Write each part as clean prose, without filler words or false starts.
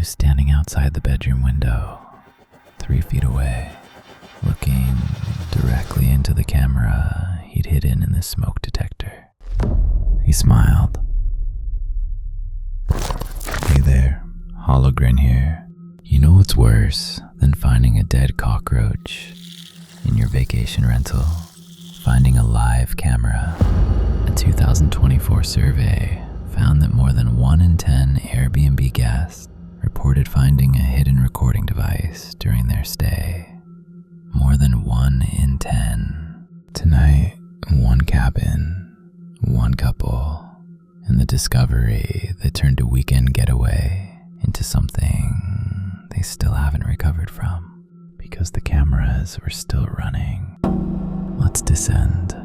was standing outside the bedroom window, 3 feet away, looking directly into the camera he'd hidden in the smoke detector. He smiled. "Hey there, Hologrin here. You know what's worse than finding a dead cockroach in your vacation rental? Finding a live camera." A 2024 survey found that more than 1 in 10 Airbnb guests reported finding a hidden recording device during their stay. More than 1 in 10. Tonight, one cabin, one couple, and the discovery that turned a weekend getaway into something they still haven't recovered from because the cameras were still running. Let's descend.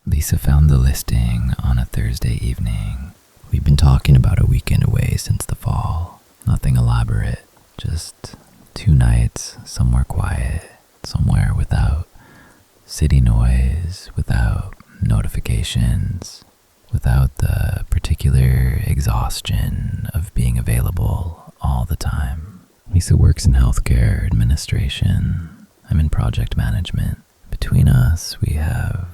Lisa found the listing on a Thursday evening. We've been talking about a weekend away since the fall. Nothing elaborate, just 2 nights somewhere quiet, somewhere without city noise, without notifications, without the particular exhaustion of being available all the time. Lisa works in healthcare administration. I'm in project management. Between us, we have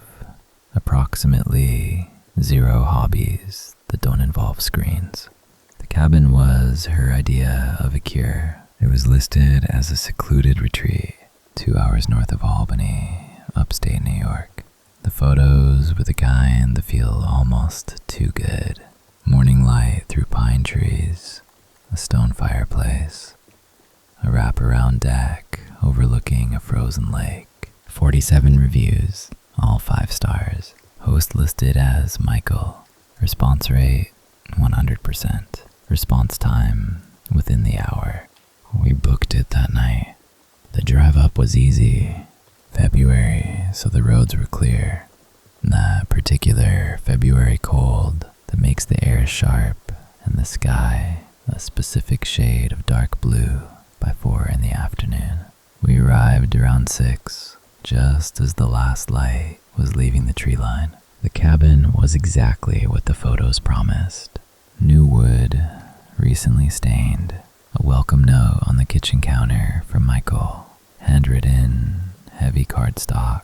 approximately 0 hobbies that don't involve screens. The cabin was her idea of a cure. It was listed as a secluded retreat, 2 hours north of Albany, upstate New York. The photos were the kind that feel almost too good. Morning light through pine trees, a stone fireplace, a wraparound deck overlooking a frozen lake. 47 reviews, all 5 stars. Host listed as Michael. Response rate 100%. Response time within the hour. We booked it that night. The drive up was easy. February, so the roads were clear. That particular February cold that makes the air sharp and the sky a specific shade of dark blue by 4 in the afternoon. We arrived around 6, just as the last light was leaving the tree line. The cabin was exactly what the photos promised. New wood, recently stained. A welcome note on the kitchen counter from Michael. Handwritten, heavy cardstock.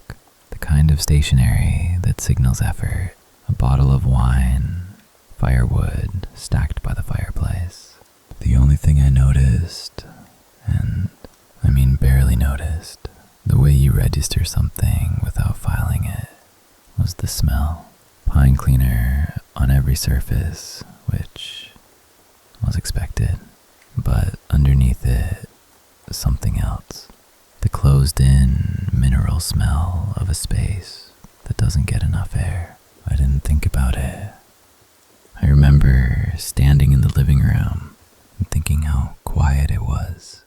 The kind of stationery that signals effort. A bottle of wine. Firewood stacked by the fireplace. The only thing I noticed, and I mean barely noticed, the way you register something without filing it, was the smell. Pine cleaner on every surface, which was expected, but underneath it, something else. The closed-in mineral smell of a space that doesn't get enough air. I didn't think about it. I remember standing in the living room and thinking how quiet it was.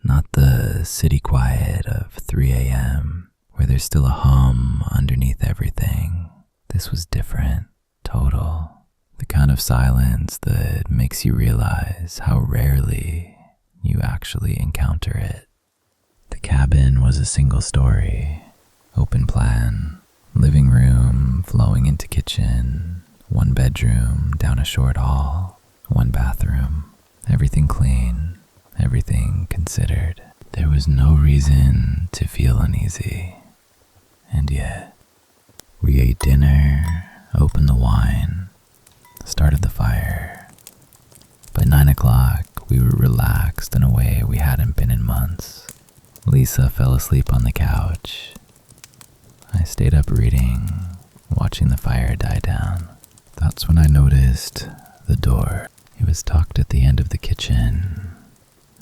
Not the city quiet of 3 a.m., where there's still a hum underneath everything. This was different, total. The kind of silence that makes you realize how rarely you actually encounter it. The cabin was a single story, open plan, living room flowing into kitchen, 1 bedroom down a short hall, 1 bathroom, everything clean, everything considered. There was no reason to feel uneasy. And yet, we ate dinner, opened the wine, started the fire. By 9 o'clock, we were relaxed in a way we hadn't been in months. Lisa fell asleep on the couch. I stayed up reading, watching the fire die down. That's when I noticed the door. It was tucked at the end of the kitchen,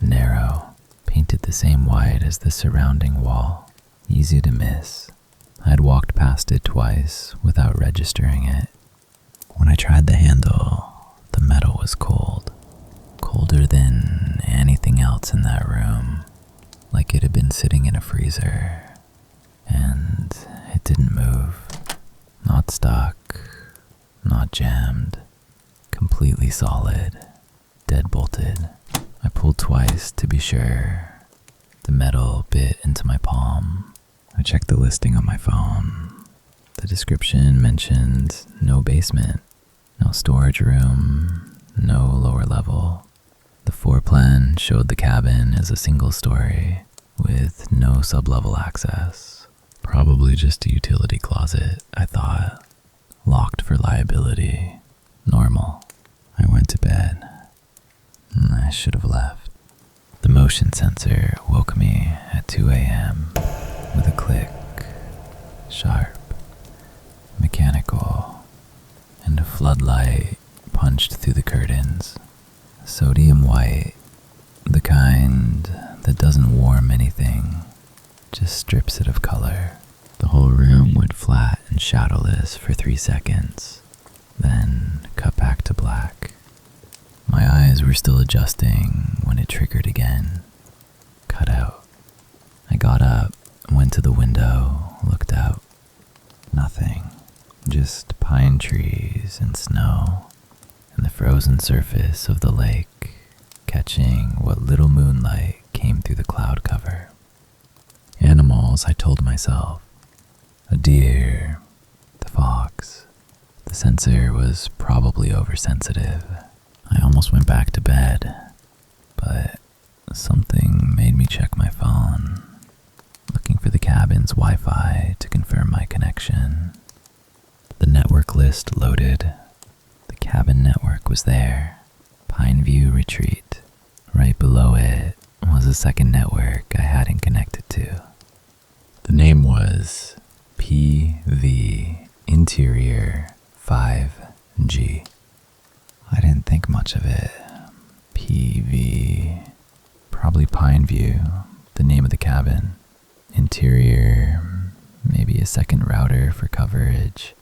narrow, painted the same white as the surrounding wall. Easy to miss. I'd walked past it twice without registering it. When I tried the handle, the metal was cold. Colder than anything else in that room. Like it had been sitting in a freezer. And it didn't move. Not stuck. Not jammed. Completely solid. Dead bolted. I pulled twice to be sure. The metal bit into my palm. I checked the listing on my phone. The description mentioned no basement. No storage room, no lower level. The floor plan showed the cabin as a single story with no sublevel access. Probably just a utility closet, I thought. Locked for liability. Normal. I went to bed. I should have left. The motion sensor woke me at 2 a.m. with a click. Sharp. Mechanical. And a floodlight punched through the curtains. Sodium white. The kind that doesn't warm anything. Just strips it of color. The whole room went flat and shadowless for 3 seconds. Then cut back to black. My eyes were still adjusting when it triggered again. Cut out. I got up, went to the window, looked out. Nothing. Just pine trees and snow, and the frozen surface of the lake, catching what little moonlight came through the cloud cover. Animals, I told myself. A deer, the fox. The sensor was probably oversensitive. I almost went back to bed, but something made me check my phone, looking for the cabin's Wi-Fi to confirm my connection. The network list loaded. The cabin network was there. Pineview Retreat. Right below it was a second network I hadn't connected to. The name was PV Interior 5G. I didn't think much of it. PV. Probably Pineview, the name of the cabin. Interior, maybe a second router for coverage.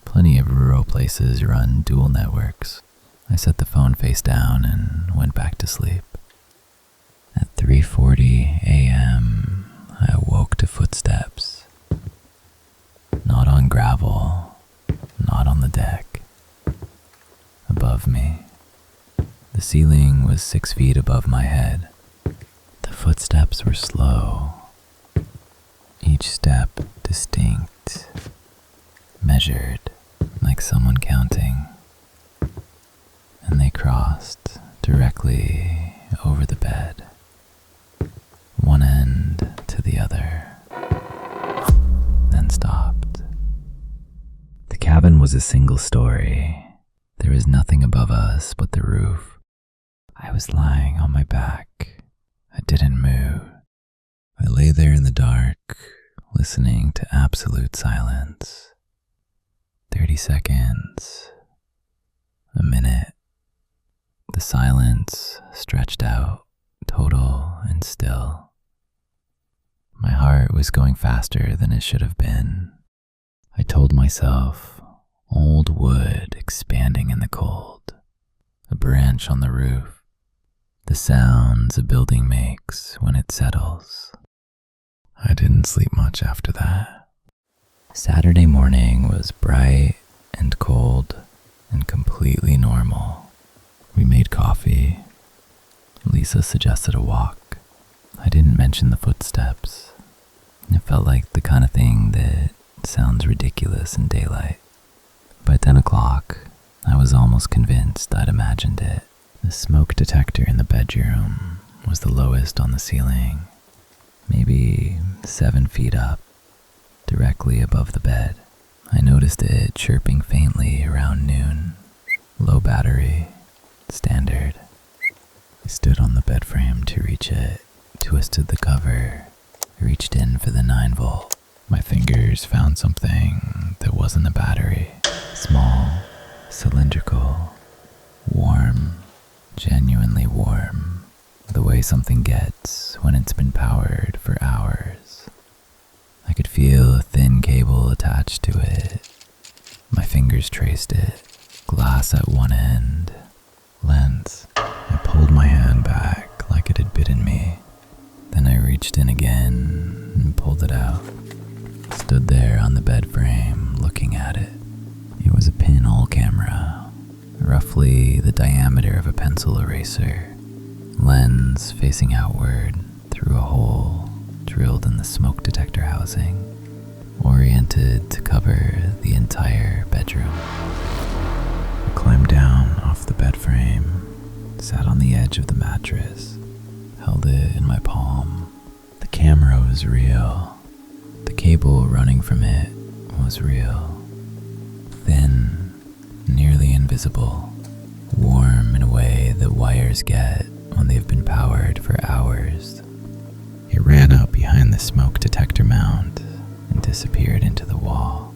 Plenty of rural places run dual networks. I set the phone face down and went back to sleep. At 3:40 a.m., I awoke to footsteps. Not on gravel, not on the deck. Above me. The ceiling was 6 feet above my head. The footsteps were slow. Each step distinct. Measured, like someone counting. And they crossed directly over the bed. One end to the other. Then stopped. The cabin was a single story. There was nothing above us but the roof. I was lying on my back. I didn't move. I lay there in the dark, listening to absolute silence. 30 seconds. A minute. The silence stretched out, total and still. My heart was going faster than it should have been. I told myself, old wood expanding in the cold, a branch on the roof, the sounds a building makes when it settles. I didn't sleep much after that. Saturday morning was bright and cold and completely normal. We made coffee. Lisa suggested a walk. I didn't mention the footsteps. It felt like the kind of thing that sounds ridiculous in daylight. By 10 o'clock, I was almost convinced I'd imagined it. The smoke detector in the bedroom was the lowest on the ceiling, maybe 7 feet up, directly above the bed. I noticed it chirping faintly around noon. Low battery, standard. I stood on the bed frame to reach it, twisted the cover, reached in for the 9-volt. My fingers found something that wasn't a battery. Small, cylindrical, warm, genuinely warm, the way something gets when it's been powered for hours. I could feel a thin cable attached to it. My fingers traced it, glass at one end, lens. I pulled my hand back like it had bitten me. Then I reached in again and pulled it out. Stood there on the bed frame looking at it. It was a pinhole camera, roughly the diameter of a pencil eraser. Lens facing outward through a hole drilled in the smoke detector housing, oriented to cover the entire bedroom. I edge of the mattress, held it in my palm. The camera was real. The cable running from it was real. Thin, nearly invisible, warm in a way that wires get when they've been powered for hours. It ran up behind the smoke detector mount and disappeared into the wall.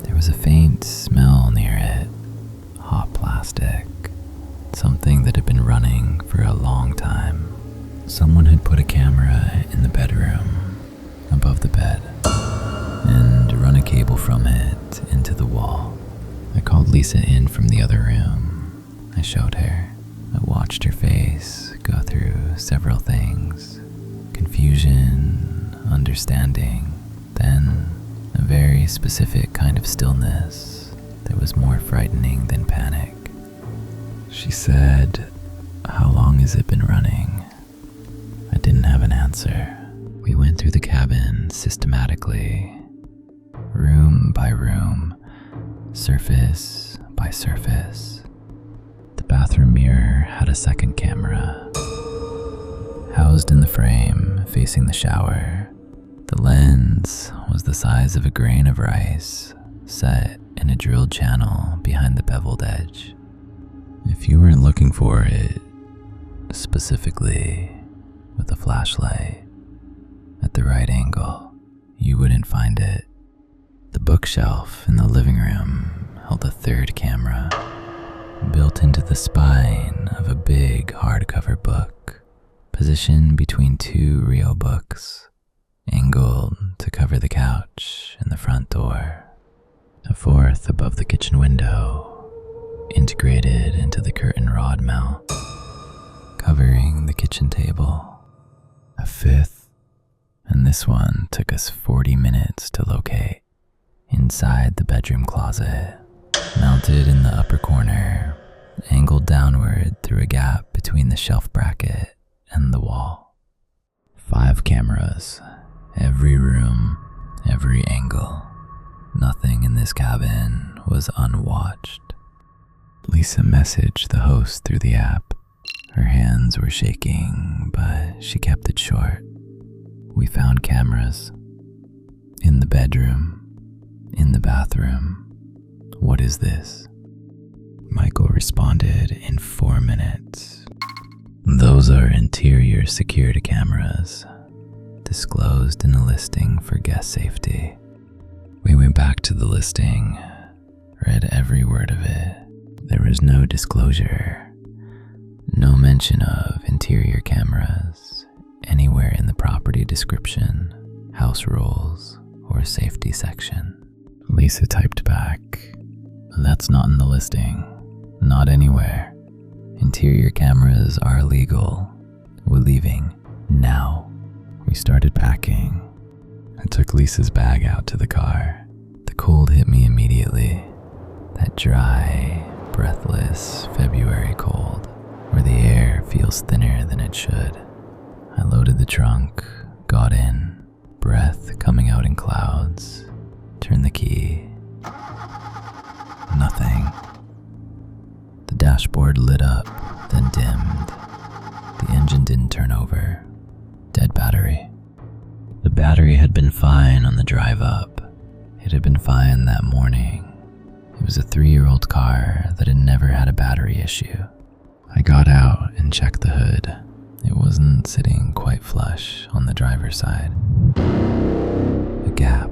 There was a faint smell near it, hot plastic, something that had been running for a long time. Someone had put a camera in the bedroom, above the bed, and run a cable from it into the wall. I called Lisa in from the other room. I showed her. I watched her face go through several things. Confusion, understanding, then a very specific kind of stillness that was more frightening than panic. She said, "How long has it been running?" I didn't have an answer. We went through the cabin systematically, room by room, surface by surface. The bathroom mirror had a second camera, housed in the frame facing the shower. The lens was the size of a grain of rice, set in a drilled channel behind the beveled edge. If you weren't looking for it, specifically with a flashlight at the right angle, you wouldn't find it. The bookshelf in the living room held a third camera, built into the spine of a big hardcover book, positioned between two real books, angled to cover the couch and the front door. A fourth above the kitchen window, integrated into the curtain rod mount, covering the kitchen table. A fifth, and this one took us 40 minutes to locate, inside the bedroom closet, mounted in the upper corner, angled downward through a gap between the shelf bracket and the wall. 5 cameras, every room, every angle. Nothing in this cabin was unwatched. Lisa messaged the host through the app. Her hands were shaking, but she kept it short. We found cameras. In the bedroom, in the bathroom. What is this? Michael responded in 4 minutes. Those are interior security cameras, disclosed in a listing for guest safety. We went back to the listing, read every word of it. There was no disclosure, no mention of interior cameras anywhere in the property description, house rules, or safety section. Lisa typed back, "That's not in the listing, not anywhere. Interior cameras are illegal. We're leaving now." We started packing. I took Lisa's bag out to the car. The cold hit me immediately. That dry, breathless February cold, where the air feels thinner than it should. I loaded the trunk, got in, breath coming out in clouds, turned the key. Nothing. The dashboard lit up, then dimmed. The engine didn't turn over. Dead battery. The battery had been fine on the drive up. It had been fine that morning. It was a 3-year-old car that had never had a battery issue. I got out and checked the hood. It wasn't sitting quite flush on the driver's side. A gap,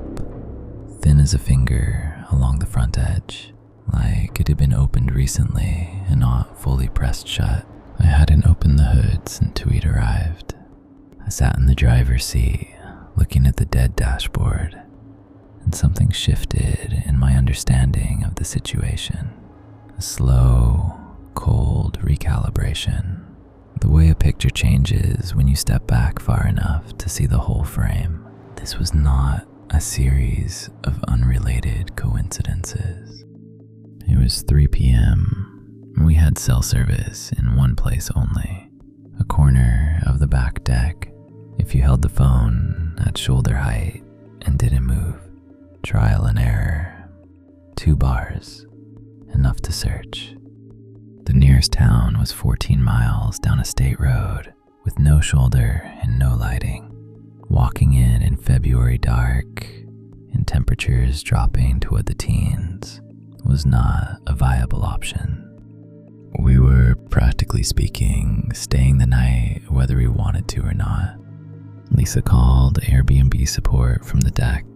thin as a finger along the front edge, like it had been opened recently and not fully pressed shut. I hadn't opened the hood since Tweet arrived. I sat in the driver's seat, looking at the dead dashboard, and something shifted in my understanding of the situation. A slow, cold recalibration. The way a picture changes when you step back far enough to see the whole frame. This was not a series of unrelated coincidences. It was 3 p.m. We had cell service in one place only, a corner of the back deck. If you held the phone at shoulder height and didn't move, trial and error. 2 bars, enough to search. The nearest town was 14 miles down a state road with no shoulder and no lighting. Walking in February dark and temperatures dropping toward the teens was not a viable option. We were, practically speaking, staying the night whether we wanted to or not. Lisa called Airbnb support from the deck,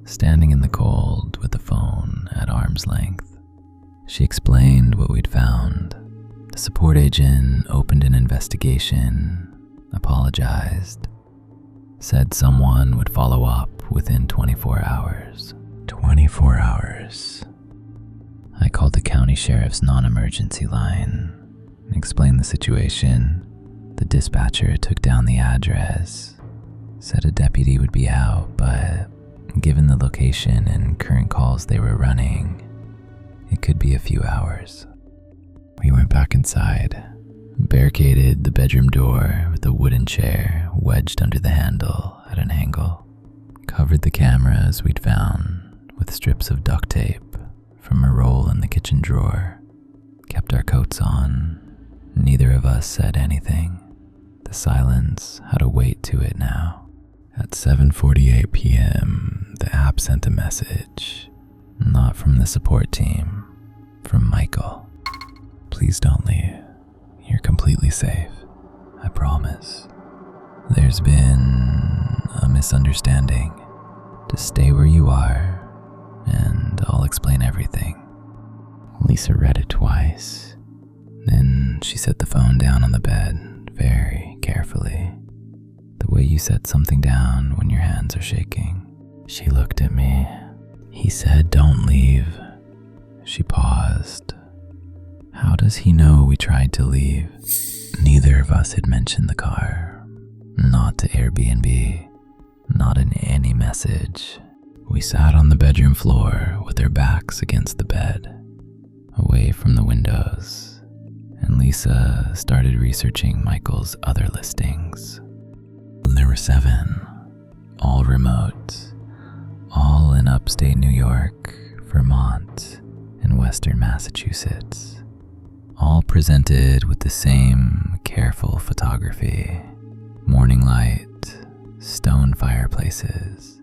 standing in the cold with the phone at arm's length. She explained what we'd found. The support agent opened an investigation, apologized, said someone would follow up within 24 hours. 24 hours. I called the county sheriff's non-emergency line, explained the situation. The dispatcher took down the address, said a deputy would be out, but given the location and current calls they were running, it could be a few hours. We went back inside, barricaded the bedroom door with a wooden chair wedged under the handle at an angle, covered the cameras we'd found with strips of duct tape from a roll in the kitchen drawer, kept our coats on. Neither of us said anything. The silence had a weight to it now. At 7:48 p.m., the app sent a message, not from the support team, from Michael. Please don't leave. You're completely safe. I promise. There's been a misunderstanding. Just stay where you are, and I'll explain everything. Lisa read it twice. Then she set the phone down on the bed very carefully. The way you set something down when your hands are shaking. She looked at me. He said, "Don't leave." She paused. How does he know we tried to leave? Neither of us had mentioned the car. Not to Airbnb. Not in any message. We sat on the bedroom floor with our backs against the bed, away from the windows, and Lisa started researching Michael's other listings. There were 7, all remote, all in upstate New York, Vermont, and western Massachusetts, all presented with the same careful photography: morning light, stone fireplaces,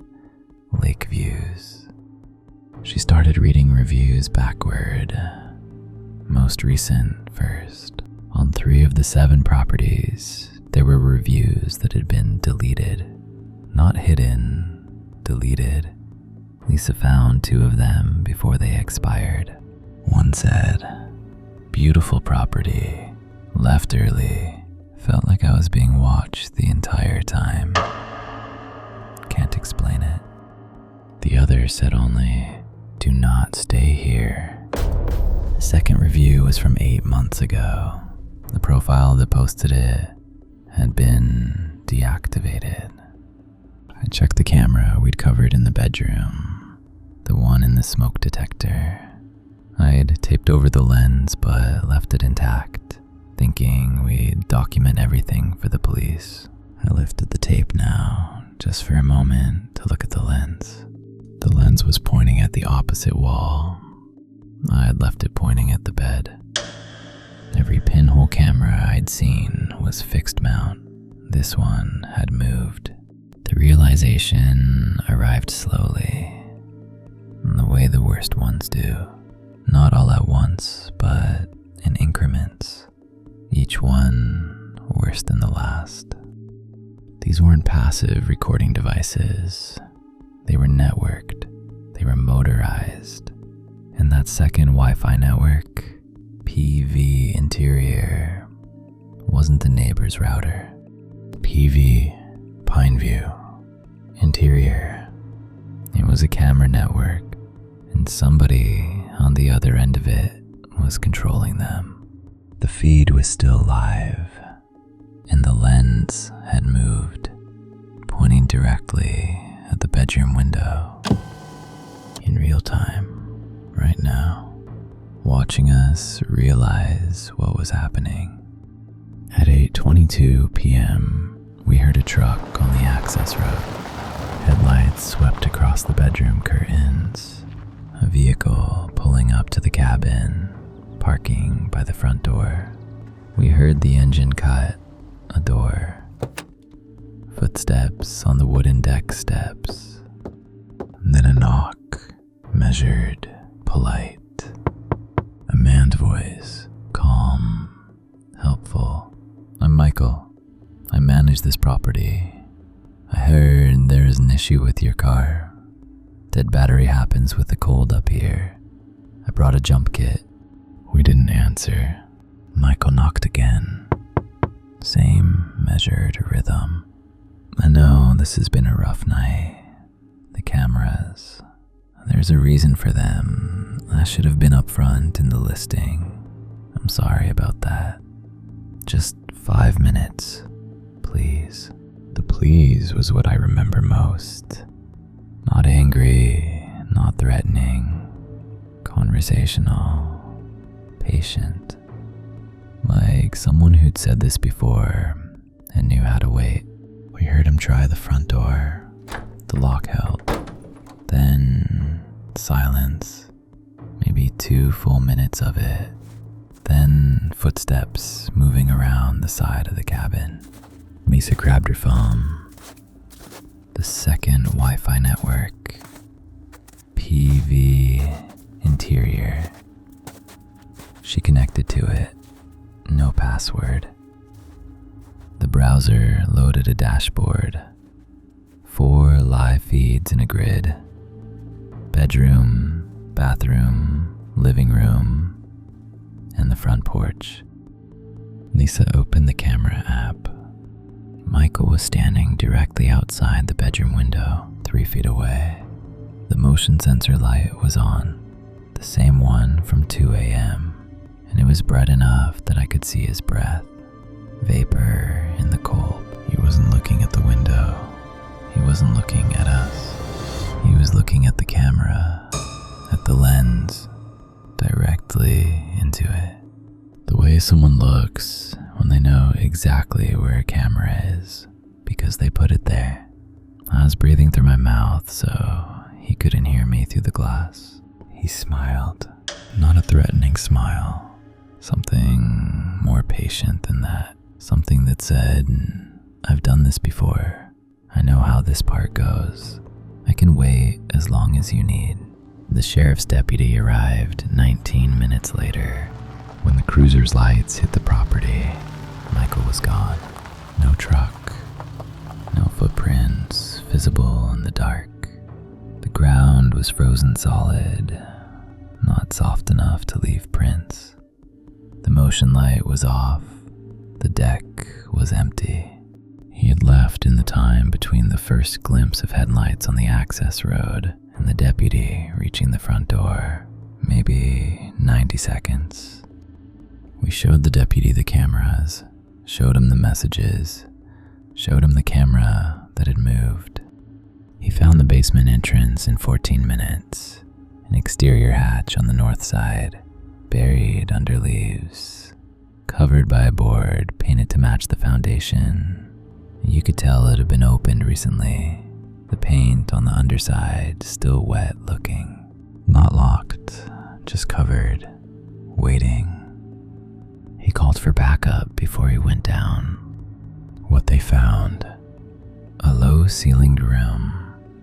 lake views. She started reading reviews backward, most recent first. On 3 of the 7 properties, there were reviews that had been deleted. Not hidden, deleted. Lisa found 2 of them before they expired. One said, "Beautiful property, left early, felt like I was being watched the entire time. Can't explain it." The other said only, "Do not stay here." The second review was from 8 months ago. The profile that posted it had been deactivated. I checked the camera we'd covered in the bedroom, the one in the smoke detector. I'd taped over the lens but left it intact, thinking we'd document everything for the police. I lifted the tape now, just for a moment, to look at the lens. The lens was pointing at the opposite wall. I had left it pointing at the bed. Every pinhole camera I'd seen was fixed mount. This one had moved. The realization arrived slowly, the way the worst ones do. Not all at once, but in increments. Each one worse than the last. These weren't passive recording devices. They were networked. They were motorized. And that second Wi-Fi network, PV Interior, wasn't the neighbor's router. PV, Pineview, Interior. It was a camera network, and somebody on the other end of it was controlling them. The feed was still live, and the lens had moved, pointing directly at the bedroom window. In real time, right now, watching us realize what was happening. At 8:22 p.m., we heard a truck on the access road. Headlights swept across the bedroom curtains. A vehicle pulling up to the cabin, parking by the front door. We heard the engine cut, a door, footsteps on the wooden deck steps, then a knock, measured, polite. A man's voice, calm, helpful. "I'm Michael. I manage this property. I heard there is an issue with your car. Dead battery happens with the cold up here. I brought a jump kit." We didn't answer. Michael knocked again. Same measured rhythm. "I know this has been a rough night. The cameras. There's a reason for them. I should have been up front in the listing. I'm sorry about that. Just 5 minutes, please." The please was what I remember most. Not angry, not threatening. Conversational, patient. Like someone who'd said this before and knew how to wait. We heard him try the front door. The lock held. Then silence. Maybe 2 full minutes of it. Then footsteps moving around the side of the cabin. Misa grabbed her phone. The second Wi-Fi network. PV interior. She connected to it. No password. The browser loaded a dashboard. 4 live feeds in a grid. Bedroom, bathroom, living room, and the front porch. Lisa opened the camera app. Michael was standing directly outside the bedroom window, 3 feet away. The motion sensor light was on, the same one from 2 a.m., and it was bright enough that I could see his breath. Vapor in the cold. He wasn't looking at the window. He wasn't looking at us. He was looking at the camera, at the lens, directly into it. The way someone looks when they know exactly where a camera is, because they put it there. I was breathing through my mouth, so he couldn't hear me through the glass. He smiled. Not a threatening smile. Something more patient than that. Something that said, "I've done this before. I know how this part goes. I can wait as long as you need." The sheriff's deputy arrived 19 minutes later. When the cruiser's lights hit the property, Michael was gone. No truck, no footprints visible in the dark. The ground was frozen solid, not soft enough to leave prints. The motion light was off. The deck was empty. He had left in the time between the first glimpse of headlights on the access road and the deputy reaching the front door. Maybe 90 seconds. We showed the deputy the cameras, showed him the messages, showed him the camera that had moved. He found the basement entrance in 14 minutes, an exterior hatch on the north side, buried under leaves, covered by a board painted to match the foundation. You could tell it had been opened recently, the paint on the underside still wet looking. Not locked, just covered, waiting. He called for backup before he went down. What they found: a low-ceilinged room,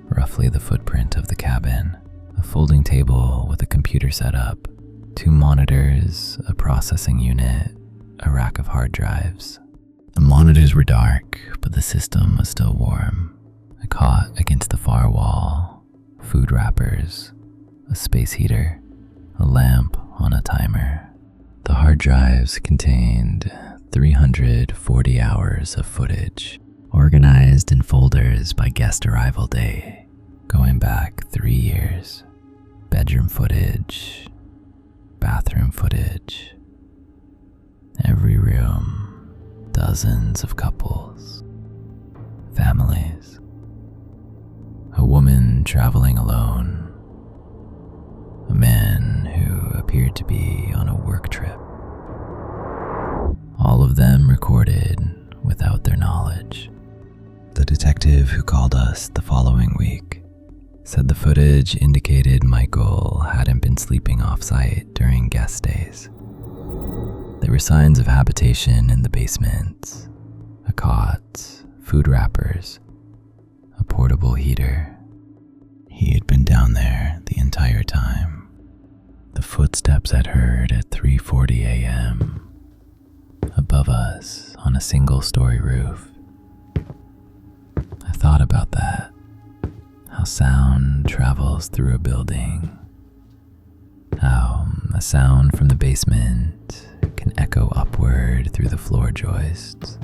roughly the footprint of the cabin, a folding table with a computer setup, 2 monitors, a processing unit, a rack of hard drives. The monitors were dark, but the system was still warm. A cot against the far wall, food wrappers, a space heater, a lamp on a timer. The hard drives contained 340 hours of footage, organized in folders by guest arrival day, going back 3 years. Bedroom footage, bathroom footage, every room, dozens of couples, families, a woman traveling alone, a man who appeared to be on a work trip. All of them recorded without their knowledge. The detective who called us the following week said the footage indicated Michael hadn't been sleeping off-site during guest stays. There were signs of habitation in the basement, a cot, food wrappers, a portable heater. He had been down there the entire time. The footsteps I'd heard at 3:40 a.m. above us on a single-story roof. I thought about that, how sound travels through a building, how a sound from the basement can echo upward through the floor joists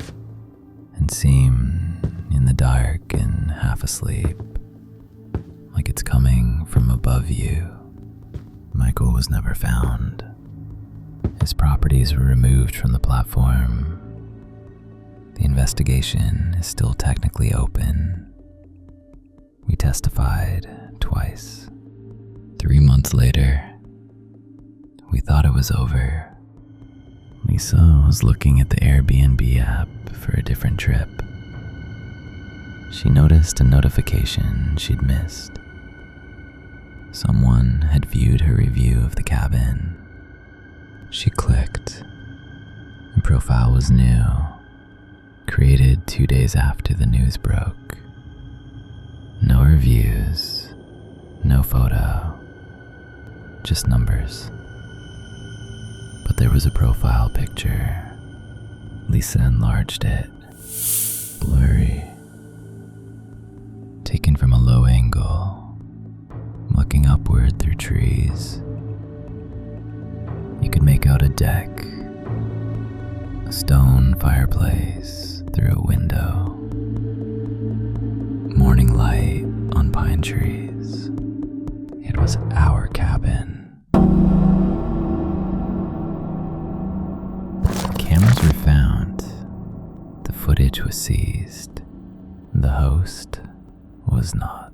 and seem, in the dark and half asleep, like it's coming from above you. Michael was never found. His properties were removed from the platform. The investigation is still technically open. We testified twice. 3 months later, we thought it was over. Lisa was looking at the Airbnb app for a different trip. She noticed a notification she'd missed. Someone had viewed her review of the cabin. She clicked. The profile was new, created 2 days after the news broke. No reviews, no photo, just numbers. But there was a profile picture. Lisa enlarged it. Blurry. Taken from a low angle, looking upward through trees. You could make out a deck, a stone fireplace through a window, morning light on pine trees. It was our cabin. Cameras were found. The footage was seized. The host was not.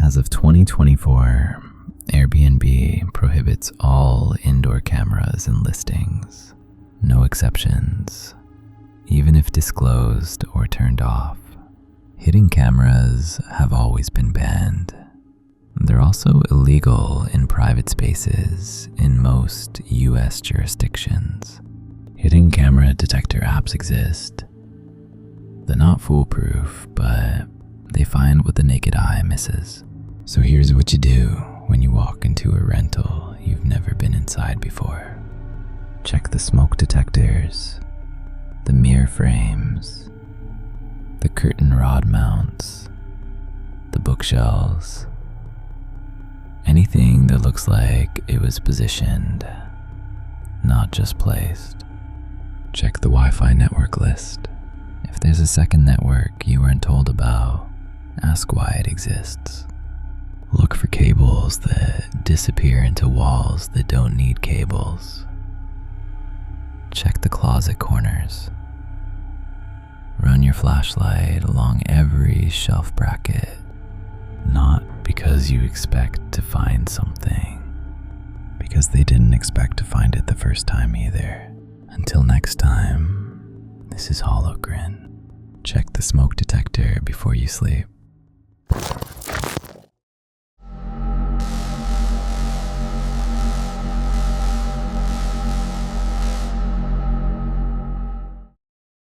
As of 2024, Airbnb prohibits all indoor cameras and listings. No exceptions, even if disclosed or turned off. Hidden cameras have always been banned. They're also illegal in private spaces in most US jurisdictions. Hidden camera detector apps exist. They're not foolproof, but they find what the naked eye misses. So here's what you do when you walk into a rental you've never been inside before. Check the smoke detectors, the mirror frames, the curtain rod mounts, the bookshelves, anything that looks like it was positioned, not just placed. Check the Wi-Fi network list. If there's a second network you weren't told about, ask why it exists. Look for cables that disappear into walls that don't need cables. Check the closet corners. Run your flashlight along every shelf bracket, not because you expect to find something, because they didn't expect to find it the first time either. Until next time, this is Hologrin. Check the smoke detector before you sleep.